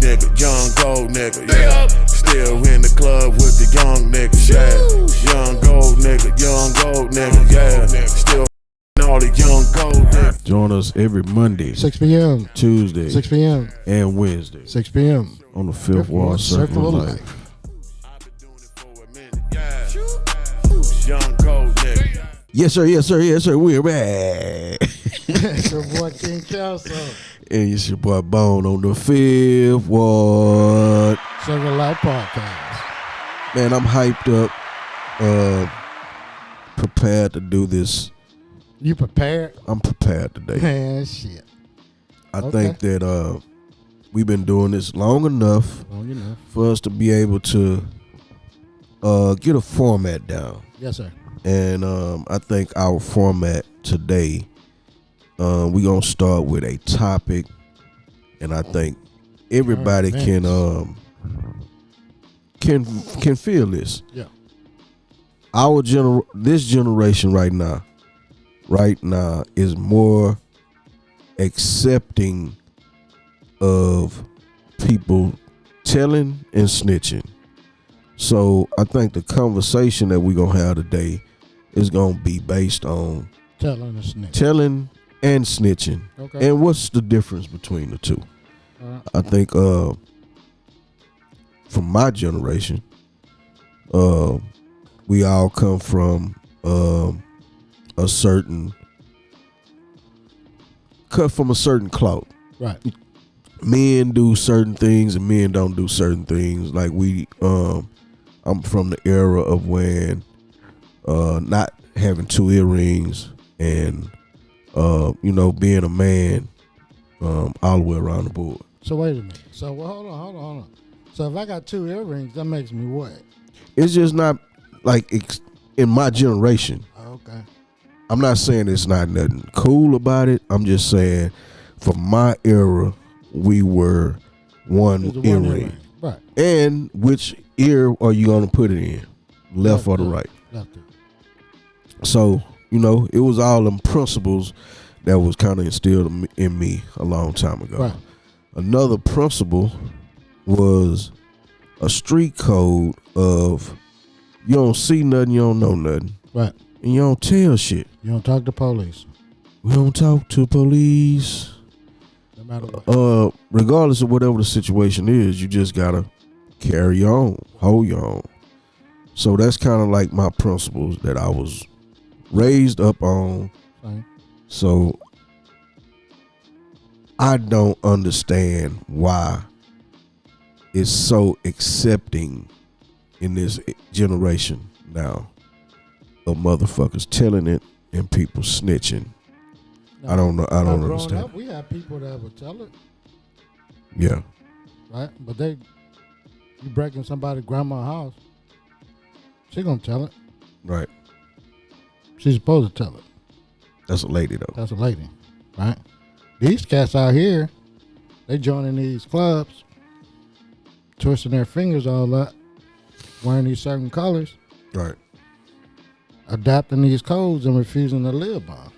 nigga, young gold nigga, yeah. Still in the club with the young niggas, yeah. Young gold nigga, yeah. Still all the young gold niggas. Join us every Monday, 6 p.m. Tuesday, 6 p.m. and Wednesday, 6 p.m. on the Fifth Wall Circle of Life. Young gold nigga. Yes, sir. Yes, sir. Yes, sir. We're back. It's your boy King Kelso. And it's your boy Bone on the Fifth Wall Circle Life Podcast. Man, I'm hyped up, prepared to do this. You prepared? I'm prepared today. Man, shit. I think that we've been doing this long enough for us to be able to get a format down. Yes, sir. And I think our format today, we're going to start with a topic, and I think everybody can feel this. Yeah. This generation right now is more accepting of people telling and snitching. So I think the conversation that we're going to have today is going to be based on telling and snitching. Telling and snitching. Okay. And what's the difference between the two? I think from my generation, we all come from a certain clout. Right. Men do certain things and men don't do certain things. Like I'm from the era of when not having 2 earrings and being a man all the way around the board. So wait a minute. So hold on. So if I got 2 earrings, that makes me what? It's just not like in my generation. Okay. I'm not saying it's not nothing cool about it. I'm just saying for my era, we were one earring. Right. And which ear are you going to put it in? Left or the right? Left. So, it was all them principles that was kind of instilled in me a long time ago. Right. Another principle was a street code of you don't see nothing, you don't know nothing. Right. And you don't tell shit. You don't talk to police. We don't talk to police. No matter what. Regardless of whatever the situation is, you just gotta carry on, hold your own. So that's kind of like my principles that I was raised up on. Right. So I don't understand why it's so accepting in this generation now of motherfuckers telling it and people snitching. Now, I don't know. I don't growing understand. Up, we had people that would tell it. Yeah. Right? But you breaking somebody's grandma's house, she gonna tell it. Right. She's supposed to tell it. That's a lady though. That's a lady. Right? These cats out here, they joining these clubs, twisting their fingers all up, wearing these certain colors. Right. Adapting these codes and refusing to live by them.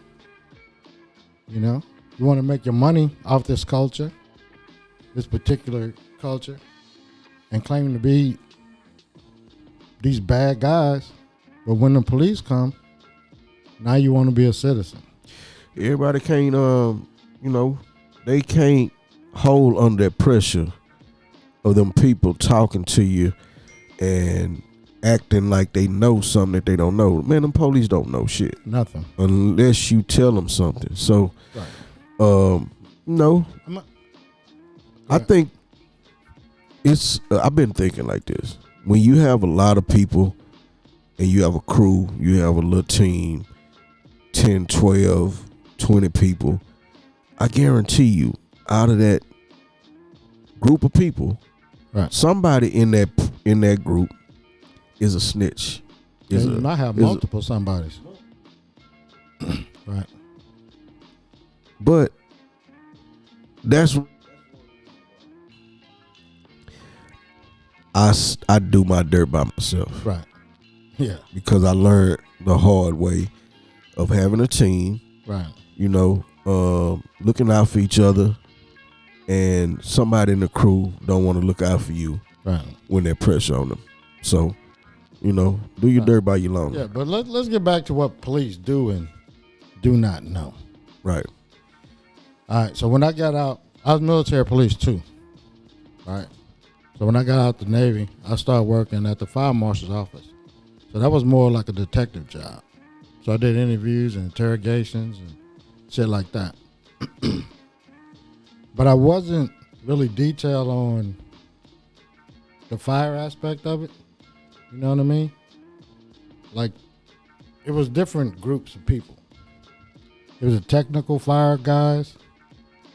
You want to make your money off this culture, this particular culture, and claiming to be these bad guys, but when the police come, now you want to be a citizen. Everybody can't, they can't hold under that pressure of them people talking to you and acting like they know something that they don't know. Man, them police don't know shit. Nothing. Unless you tell them something. So, right. No. I think I've been thinking like this. When you have a lot of people and you have a crew, you have a little team, 10, 12, 20 people, I guarantee you, out of that group of people, right, somebody in that group is a snitch. You might have multiple somebodies. Right. But that's I do my dirt by myself. Right. Yeah. Because I learned the hard way of having a team. Right. Looking out for each other, and somebody in the crew don't want to look out for you Right. when there's pressure on them. So, do your dirt by your lawn. Yeah, but let's get back to what police do and do not know. Right. All right, so when I got out, I was military police too. All right. So when I got out the Navy, I started working at the fire marshal's office. So that was more like a detective job. So I did interviews and interrogations and shit like that. But I wasn't really detailed on the fire aspect of it. You know what I mean? Like, it was different groups of people. It was the technical fire guys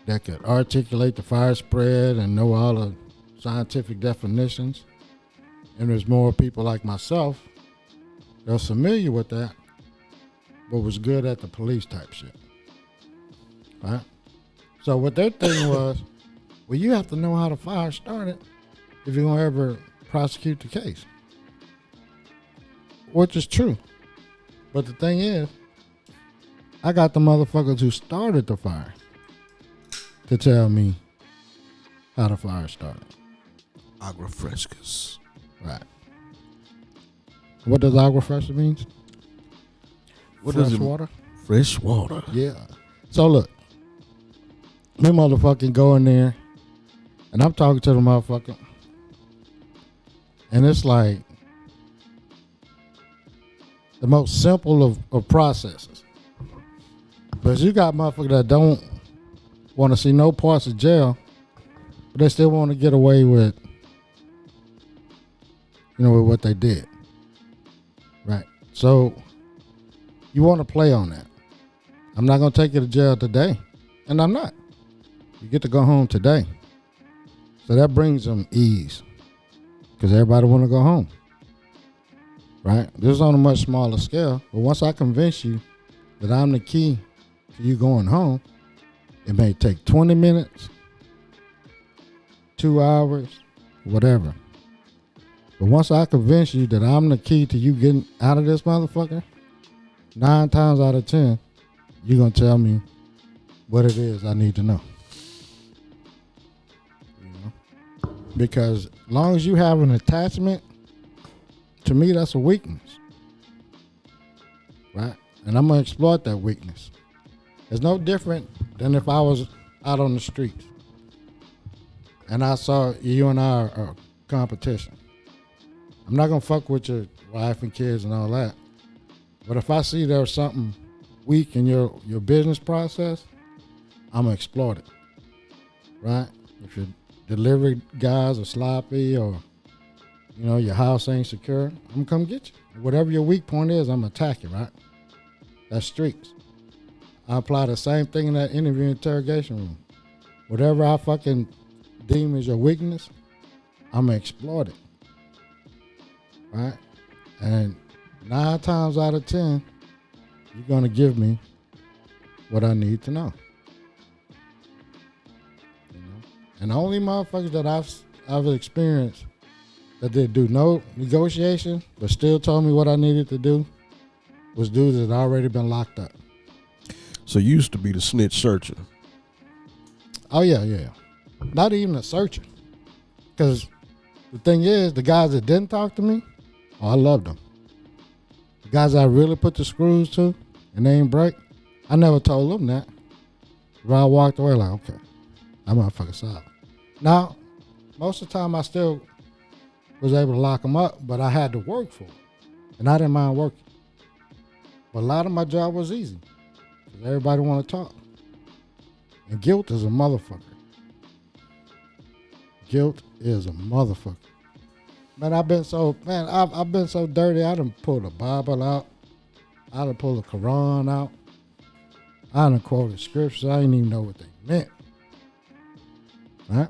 that could articulate the fire spread and know all the scientific definitions. And there's more people like myself that was familiar with that, but was good at the police type shit. Right? So what their thing was, well, you have to know how the fire started if you're going to ever prosecute the case. Which is true. But the thing is, I got the motherfuckers who started the fire to tell me how the fire started. Agua frescas. Right. What does agua fresca mean? What Fresh does it water? Fresh water. Yeah. So look, me motherfucking go in there, and I'm talking to the motherfucker, and it's like the most simple of processes. But you got motherfuckers that don't want to see no parts of jail, but they still want to get away with, with what they did. Right. So you want to play on that. I'm not going to take you to jail today. And I'm not. You get to go home today. So that brings them ease. Because everybody want to go home. Right? This is on a much smaller scale. But once I convince you that I'm the key to you going home, it may take 20 minutes, 2 hours, whatever. But once I convince you that I'm the key to you getting out of this motherfucker, 9 times out of 10, you're going to tell me what it is I need to know. Because as long as you have an attachment, to me, that's a weakness. Right? And I'm going to exploit that weakness. It's no different than if I was out on the streets and I saw you and I are competition. I'm not going to fuck with your wife and kids and all that. But if I see there's something weak in your business process, I'm going to exploit it. Right? If your delivery guys are sloppy or, your house ain't secure, I'm going to come get you. Whatever your weak point is, I'm going to attack you, right? That's streets. I apply the same thing in that interview interrogation room. Whatever I fucking deem as your weakness, I'm going to exploit it. Right? And 9 times out of 10, you're going to give me what I need to know. And the only motherfuckers that I've experienced that did do no negotiation but still told me what I needed to do was dudes that had already been locked up. So you used to be the snitch searcher. Oh, yeah. Not even a searcher. Because the thing is, the guys that didn't talk to me, I loved them. The guys I really put the screws to and they ain't break, I never told them that. But I walked away like, okay, that motherfucker solid. Now, most of the time I still was able to lock them up, but I had to work for it. And I didn't mind working. But a lot of my job was easy. Because everybody want to talk. And guilt is a motherfucker. Guilt is a motherfucker. Man, I've been so dirty. I done pulled the Bible out. I done pulled the Quran out. I done quoted scriptures. I didn't even know what they meant. Right?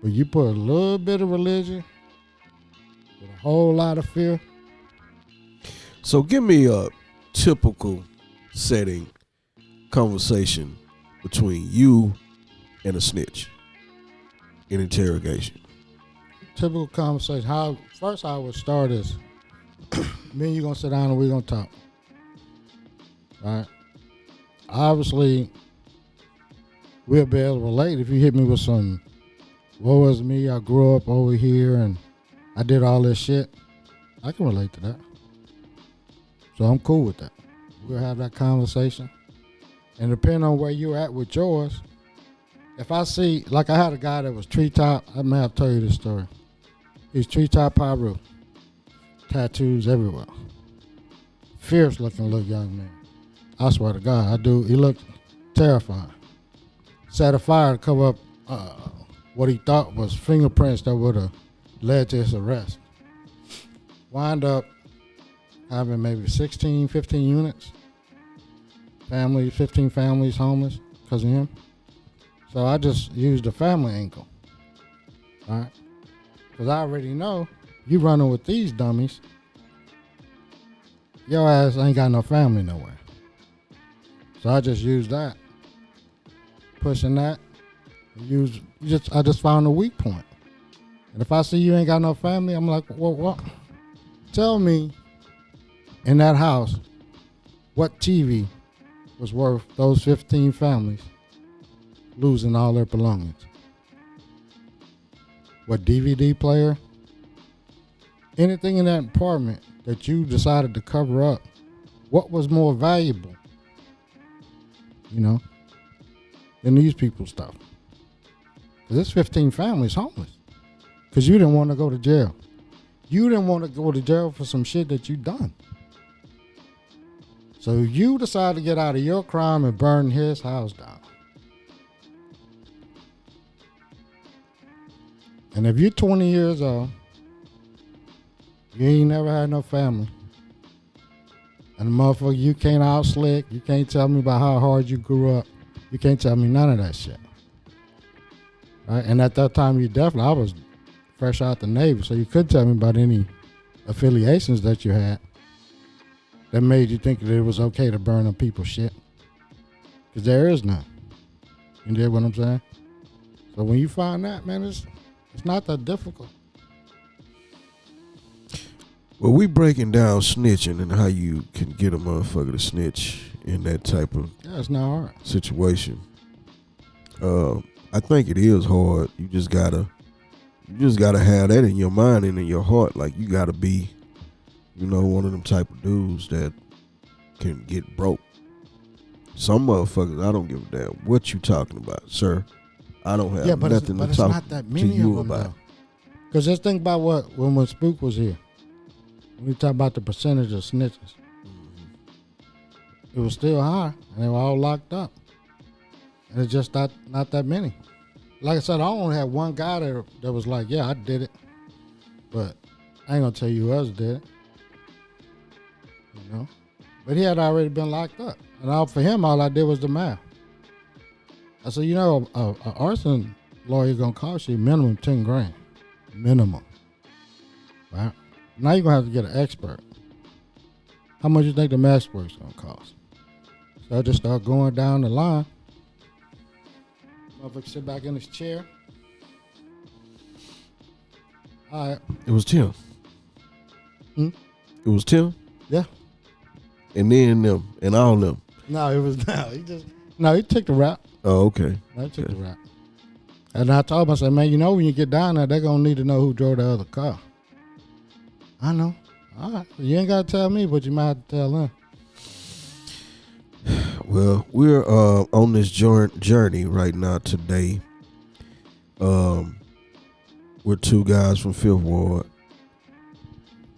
But you put a little bit of religion with a whole lot of fear. So give me a typical setting conversation between you and a snitch in interrogation. Typical conversation. First I would start is, me and you gonna sit down and we gonna talk. Right? Obviously, we'll be able to relate. If you hit me with some, woe is me, I grew up over here and I did all this shit, I can relate to that. So I'm cool with that. We'll have that conversation. And depending on where you're at with yours, if I see, like I had a guy that was treetop, I may have told you this story. He's treetop Pyru. Tattoos everywhere. Fierce looking little young man. I swear to God, I do. He looked terrifying. Set a fire to cover up what he thought was fingerprints that would have led to his arrest. Wind up having maybe 16, 15 units. 15 families homeless because of him. So I just used the family angle. All right? Because I already know you running with these dummies, your ass ain't got no family nowhere. So I just used that. Pushing that. I just found a weak point. And if I see you ain't got no family, I'm like, well, what? Tell me in that house what TV was worth those 15 families losing all their belongings. What DVD player? Anything in that apartment that you decided to cover up, what was more valuable, than these people's stuff? Because this 15 families homeless. Because you didn't want to go to jail. You didn't want to go to jail for some shit that you done. So you decided to get out of your crime and burn his house down. And if you're 20 years old, you ain't never had no family, and motherfucker, you can't out slick, you can't tell me about how hard you grew up, you can't tell me none of that shit. Right? And at that time, I was fresh out the Navy, so you couldn't tell me about any affiliations that you had that made you think that it was okay to burn up people's shit. Because there is none. You get what I'm saying? So when you find that, man, it's not that difficult. Well, we breaking down snitching and how you can get a motherfucker to snitch in that type of it's not hard situation. I think it is hard. You just gotta have that in your mind and in your heart. Like, you gotta be, one of them type of dudes that can get broke. Some motherfuckers, I don't give a damn what you talking about, sir. I don't have nothing to talk to you about. Because just think about when Spook was here. We talk about the percentage of snitches. It was still high, and they were all locked up. And it's just not that many. Like I said, I only had one guy that was like, yeah, I did it. But I ain't going to tell you who else did it. But he had already been locked up. And for him, all I did was the math. I said, an arson lawyer going to cost you minimum 10 grand. Minimum. Right? Now you're going to have to get an expert. How much you think the expert's going to cost? So I just start going down the line. Motherfucker sit back in his chair. All right. It was Tim. It was Tim? Yeah. And then them, and all them. No, it was he took the rap. Oh, okay. No, he took the rap. And I told him, I said, man, when you get down there, they're going to need to know who drove the other car. I know. All right. You ain't got to tell me, but you might have to tell them. Well, we're on this journey right now today. We're two guys from Fifth Ward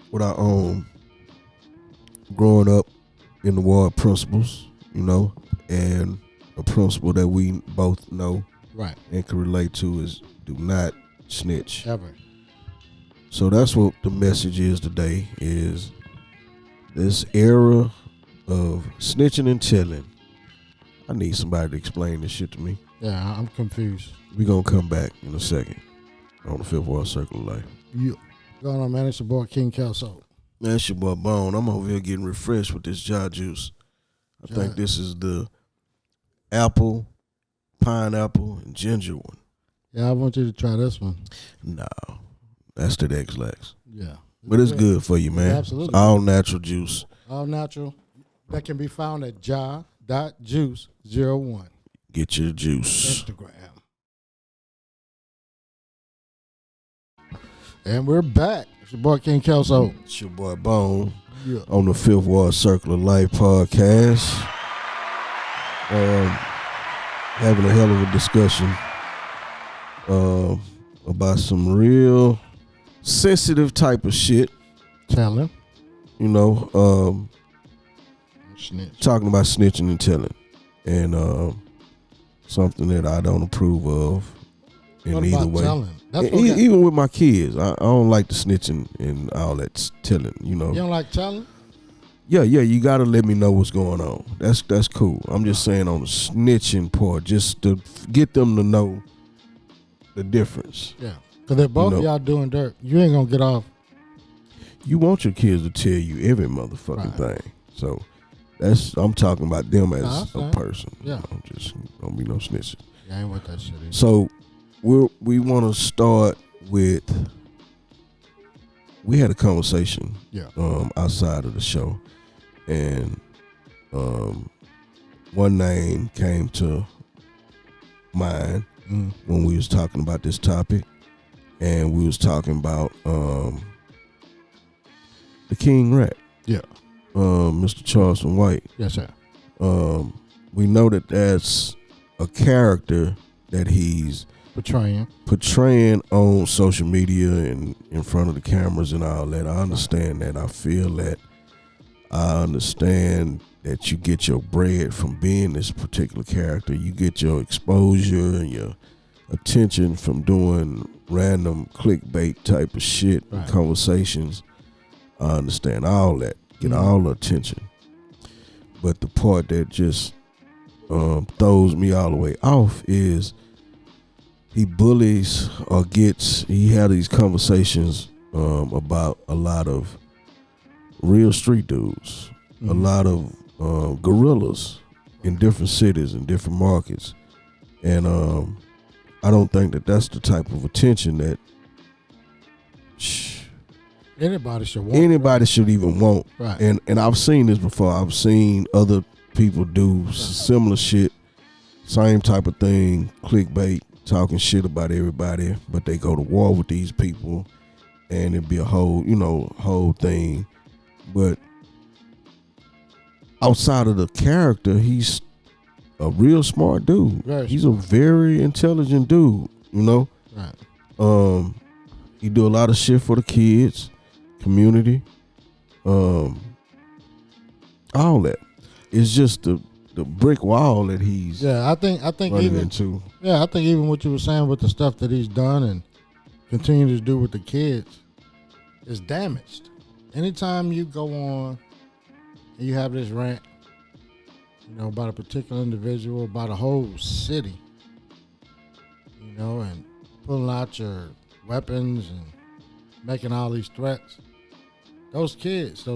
with our own growing up in the ward principles, and a principle that we both know right and can relate to is do not snitch. Ever. So that's what the message is today, is this era of snitching and telling. I need somebody to explain this shit to me. Yeah, I'm confused. We're going to come back in a second on the Fifth Ward Circle of Life. Yeah. Going on, man. It's your boy, King Kelso. Man, it's your boy, Bone. I'm over here getting refreshed with this Jaw Juice. I think this is the apple, pineapple, and ginger one. Yeah, I want you to try this one. No, that's the X-Lax. Yeah. But it's good for you, man. Yeah, absolutely. It's all natural juice. All natural. That can be found at jar.juice01. Get your juice. Instagram. And we're back. It's your boy King Kelso. It's your boy Bone. Yeah. On the Fifth Ward Circle of Life podcast. Having a hell of a discussion about some real sensitive type of shit. Telling. You know, Snitch. talking about snitching and telling. And something that I don't approve of in What either about way. telling? That's what Even with my kids, I don't like the snitching and all that telling, you know. You don't like telling? Yeah, you gotta let me know what's going on. That's cool. I'm just saying on the snitching part, just to get them to know the difference. Yeah. Because if both of y'all doing dirt, you ain't going to get off. You want your kids to tell you every motherfucking thing. So I'm talking about them as a person. Yeah. Just don't be no snitching. Yeah, I ain't with that shit either. So we want to start with, we had a conversation outside of the show, and one name came to mind when we was talking about this topic, and we was talking about the King Rat. Yeah. Mr. Charleston White. Yes, sir. We know that that's a character that he's portraying on social media and in front of the cameras and all that. I understand that. I feel that. I understand that you get your bread from being this particular character. You get your exposure and your attention from doing random clickbait type of shit and conversations. I understand all that. Get all the attention. But the part that just throws me all the way off is he bullies or he had these conversations about a lot of real street dudes, a lot of gorillas in different cities and different markets. And I don't think that that's the type of attention that anybody should want. Anybody should even want. Right. And I've seen this before. I've seen other people do similar shit, same type of thing, clickbait, talking shit about everybody, but they go to war with these people and it'd be a whole thing. But outside of the character, he's a real smart dude. He's a very intelligent dude, you know? Right. He do a lot of shit for the kids, community, all that. It's just the brick wall that he's I think running into. Yeah, I think even what you were saying with the stuff that he's done and continues to do with the kids is damaged. Anytime you go on and you have this rant, about a particular individual, about a whole city, and pulling out your weapons and making all these threats, those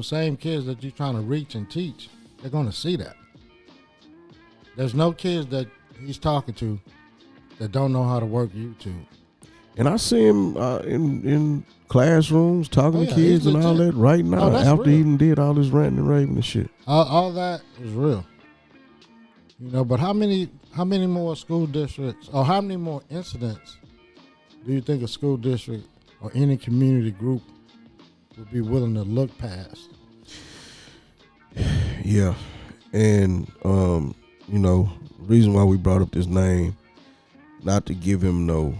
same kids that you're trying to reach and teach, they're going to see that. There's no kids that he's talking to that don't know how to work YouTube. And I see him in classrooms talking to kids and all that right now after he did all this ranting and raving and shit. All that is real. But how many more school districts or how many more incidents do you think a school district or any community group would be willing to look past? Yeah. And, reason why we brought up this name, not to give him no,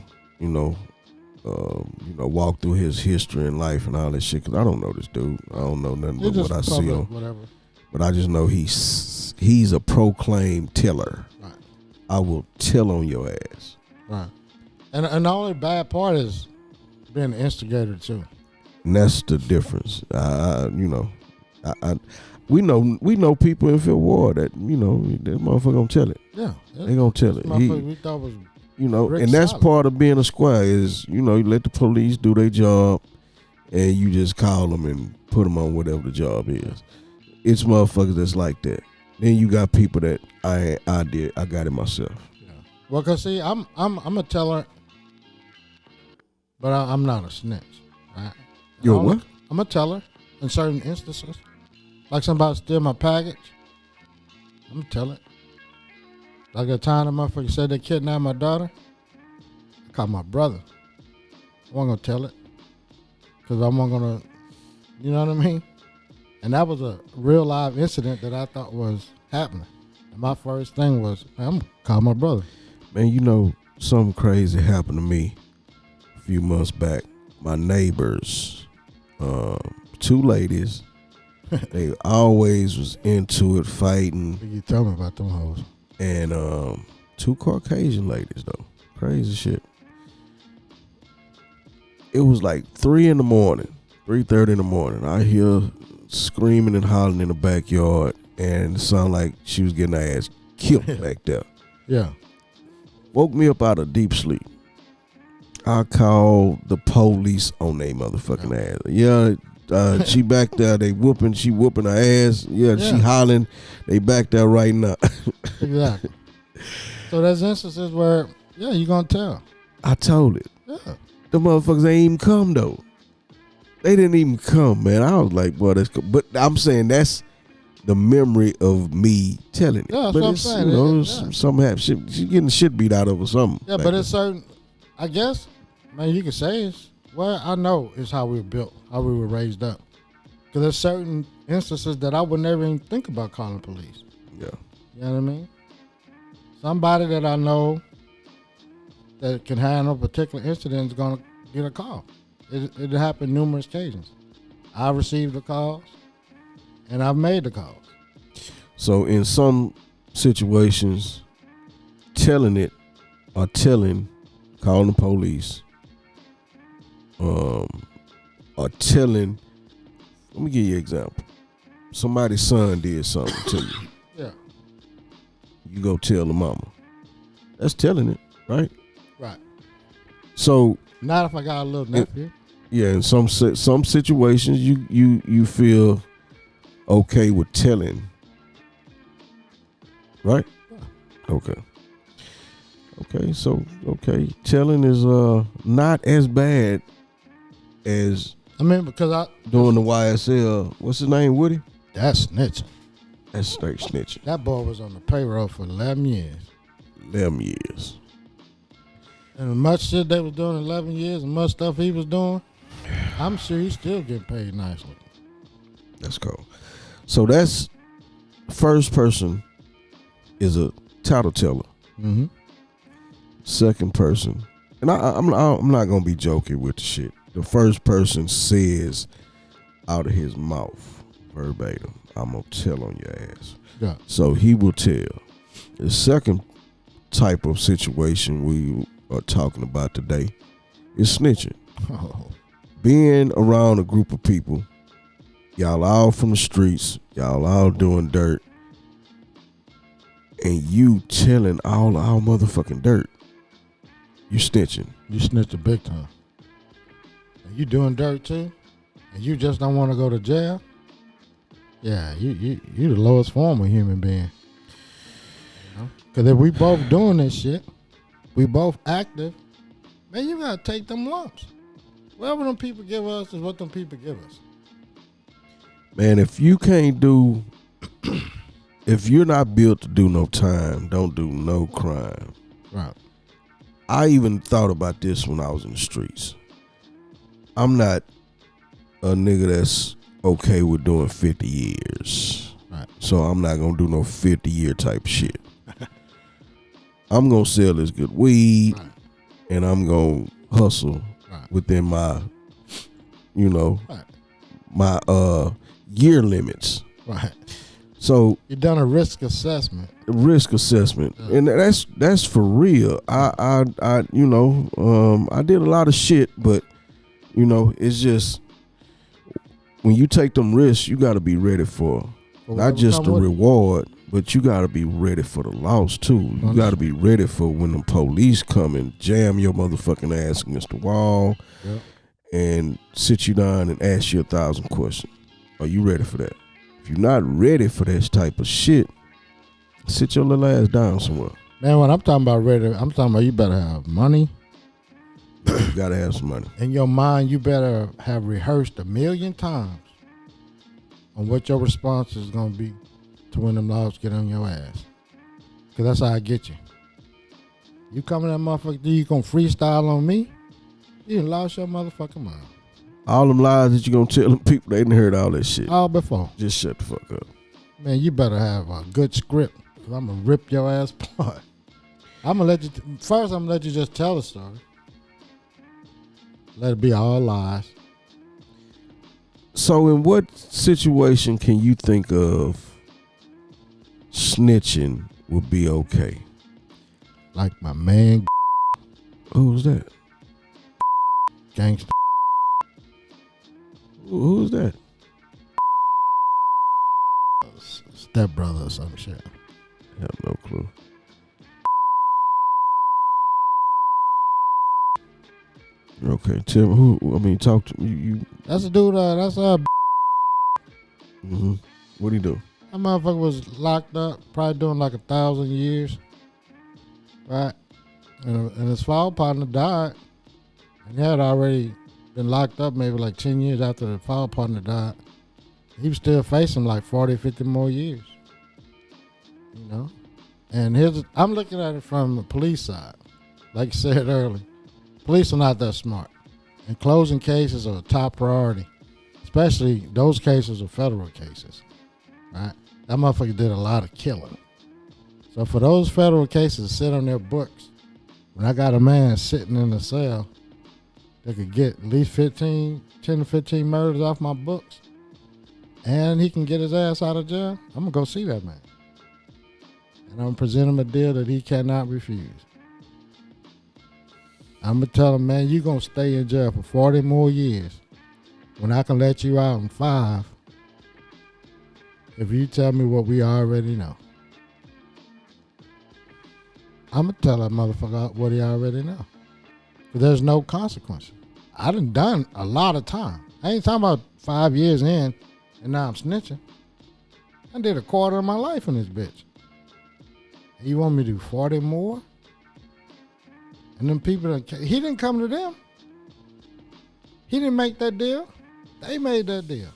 walk through his history and life and all that shit, because I don't know this dude. I don't know nothing but what I see on. Whatever. But I just know he's a proclaimed teller. Right. I will tell on your ass. Right. And the only bad part is being an instigator too. And that's the difference. We know people in Fifth Ward that, that motherfucker gonna tell it. Yeah. They gonna tell it. We thought was and that's solid. part of being a square is, you let the police do their job and you just call them and put them on whatever the job is. It's motherfuckers that's like that. Then you got people that I got it myself. Yeah. Well, cause see, I'm a teller, but I'm not a snitch. Right? You're what? I'm a teller in certain instances. Like somebody steal my package, I'm a teller. Like the time the motherfucker said they kidnapped my daughter, I called my brother. I wasn't gonna tell it because I wasn't gonna, you know what I mean? And that was a real live incident that I thought was happening. And my first thing was, man, I'm gonna call my brother. Man, you know, something crazy happened to me a few months back. My neighbors, 2 ladies, they always was into it, fighting. You tell me about them hoes. And 2 Caucasian ladies, though. Crazy shit. It was like 3 in the morning, 3:30 in the morning. I hear screaming and hollering in the backyard, and it sounded like she was getting her ass killed back there. Yeah. Woke me up out of deep sleep. I called the police on they motherfucking ass. Yeah, she back there. She whooping her ass. Yeah, she hollering. They back there right now. Exactly. So there's instances where, you gonna tell. I told it. Yeah. The motherfuckers ain't even come though. They didn't even come, man. I was like, boy, that's cool. But I'm saying that's the memory of me telling it. Yeah, that's but what I'm it's, saying. you know, something happened. She getting the shit beat out of her or something. Yeah, but it's certain, I guess, man, you can say it's, well, I know it's how we were built, how we were raised up. Because there's certain instances that I would never even think about calling police. Yeah. You know what I mean? Somebody that I know that can handle a particular incident is going to get a call. It happened numerous occasions. I received the calls, and I've made the calls. So in some situations, telling it or calling the police, or telling, let me give you an example. Somebody's son did something to you. Yeah. You go tell the mama. That's telling it, right? Right. So not if I got a little nephew. Yeah, in some situations you feel okay with telling, right? Yeah. Okay. Telling is not as bad as because I doing the YSL. What's his name? Woody? That's snitching. That's straight snitching. That boy was on the payroll for 11 years. 11 years. And as much shit they was doing in 11 years and much stuff he was doing, I'm sure he's still getting paid nicely. That's cool. So that's first person is a title teller. Mm-hmm. Second person, and I'm not gonna be joking with the shit. The first person says out of his mouth verbatim, "I'm gonna tell on your ass." Yeah. So he will tell. The second type of situation we are talking about today is snitching. Oh. Being around a group of people, y'all all from the streets, y'all all doing dirt, and you telling all our motherfucking dirt. You snitching. You snitching big time. And you doing dirt too, and you just don't want to go to jail. Yeah, you the lowest form of human being. Because if we both doing this shit, we both active, man, you gotta take them lumps. Whatever them people give us is what them people give us. Man, if you can't do, if you're not built to do no time, don't do no crime. Right. I even thought about this when I was in the streets. I'm not a nigga that's okay with doing 50 years. Right. So I'm not gonna do no 50-year type shit. I'm gonna sell this good weed, right, and I'm gonna hustle, right, within my, right, my year limits. Right. So you done a risk assessment. And that's for real. I I did a lot of shit, but it's just when you take them risks, you got to be ready for not just the reward, but you got to be ready for the loss too. You got to be ready for when the police come and jam your motherfucking ass against the wall, yep, and sit you down and ask you 1,000 questions. Are you ready for that? If you're not ready for this type of shit, sit your little ass down somewhere. Man, when I'm talking about ready, I'm talking about you better have money. You gotta have some money. In your mind, you better have rehearsed 1,000,000 times on what your response is gonna be to when them laws get on your ass. Because that's how I get you. You come in that motherfucker, you gonna freestyle on me? You done lost your motherfucking mind. All them lies that you gonna tell them people, they done heard all that shit. All before. Just shut the fuck up. Man, you better have a good script. Cause I'm gonna rip your ass apart. I'm gonna let you, first I'm gonna let you just tell the story. Let it be all lies. So in what situation can you think of snitching would be okay? Like my man, Who was that? gangster. Who was that? Stepbrother or some shit. I have no clue. Okay, Tim. Talk to me. You. That's a dude. That's a. Mm-hmm. What'd he do? That motherfucker was locked up, probably doing like 1,000 years, right? And his father partner died, and he had already been locked up maybe like 10 years after the father partner died. He was still facing like 40, 50 more years, you know? And I'm looking at it from the police side. Like you said earlier, police are not that smart. And closing cases are a top priority, especially those cases are federal cases, right? That motherfucker did a lot of killing. So for those federal cases to sit on their books, when I got a man sitting in a cell that could get at least 10 to 15 murders off my books, and he can get his ass out of jail, I'm going to go see that man. And I'm going to present him a deal that he cannot refuse. I'm going to tell him, man, you're going to stay in jail for 40 more years when I can let you out in 5 if you tell me what we already know. I'm going to tell that motherfucker what he already know. Because there's no consequence. I done a lot of time. I ain't talking about 5 years in and now I'm snitching. I did a quarter of my life in this bitch. You want me to do 40 more? And them people, he didn't come to them. He didn't make that deal. They made that deal.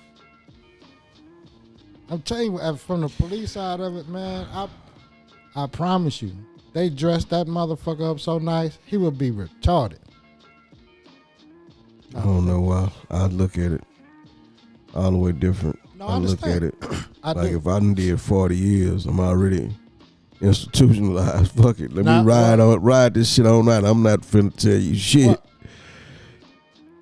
I'm telling you, from the police side of it, man, I promise you, they dressed that motherfucker up so nice, he would be retarded. I don't know why. I look at it all the way different. No, I look at it I like do. if I done did 40 years, I'm already institutionalized. Fuck it. Let me ride this shit all night. I'm not finna tell you shit.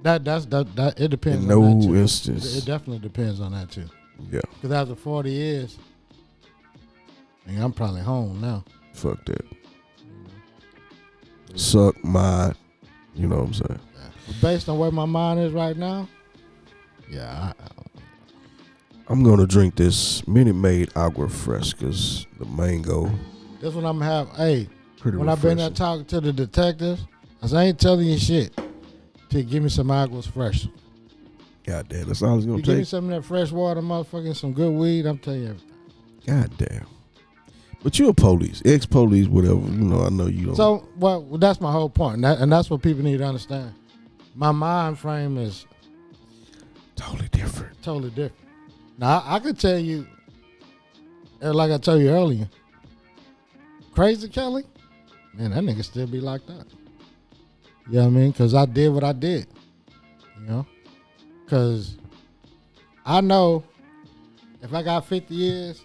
Well, that it depends In on that no too. instance. It definitely depends on that too. Yeah. Because after 40 years, I'm probably home now. Fuck that. Suck my, you know what I'm saying? Yeah. But based on where my mind is right now, yeah, I'm gonna drink this Minute Maid Agua Frescas, the mango. this one I'm gonna have. Hey, Pretty when I've been there refreshing. talking to the detectives, I said, I ain't telling you shit till you give me some Aguas fresh. God damn, that's all it's gonna You give me take. some of that fresh water, motherfucking some good weed, I'm telling you everything. God damn. But you're a police, ex-police, whatever. You know, I know you don't. So, well, that's my whole point, and that's what people need to understand. My mind frame is totally different. totally different. Now, I could tell you, like I told you earlier, Crazy Kelly, man, that nigga still be locked up. You know what I mean? Because I did what I did. You know? Because I know if I got 50 years,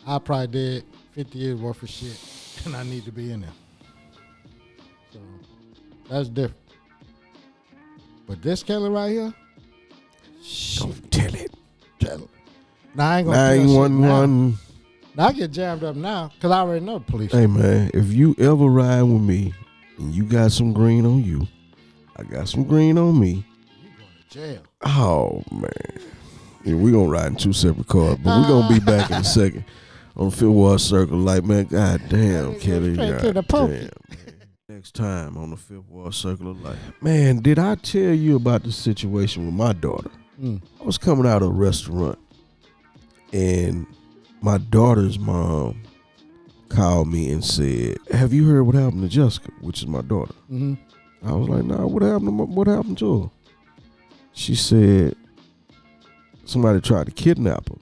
I probably did 50 years worth of shit, and I need to be in there. So, that's different. But this Kelly right here, Don't tell it. tell it. Now, I ain't gonna tell shit now. 911. Now, I get jammed up now because I already know the police. Hey man, if you ever ride with me and you got some green on you, I got some green on me. You going to jail. Oh man, yeah, we gonna ride in 2 separate cars, but we gonna be back in a second on Fifth Ward Circle. Like man, god damn, Kelly, straight to the god poke. damn. Man. Next time on the Fifth Ward Circle of Life, man, did I tell you about the situation with my daughter? I was coming out of a restaurant, and my daughter's mom called me and said, "Have you heard what happened to Jessica?" Which is my daughter. Mm-hmm. I was like, "Nah, what happened to her?" She said somebody tried to kidnap her.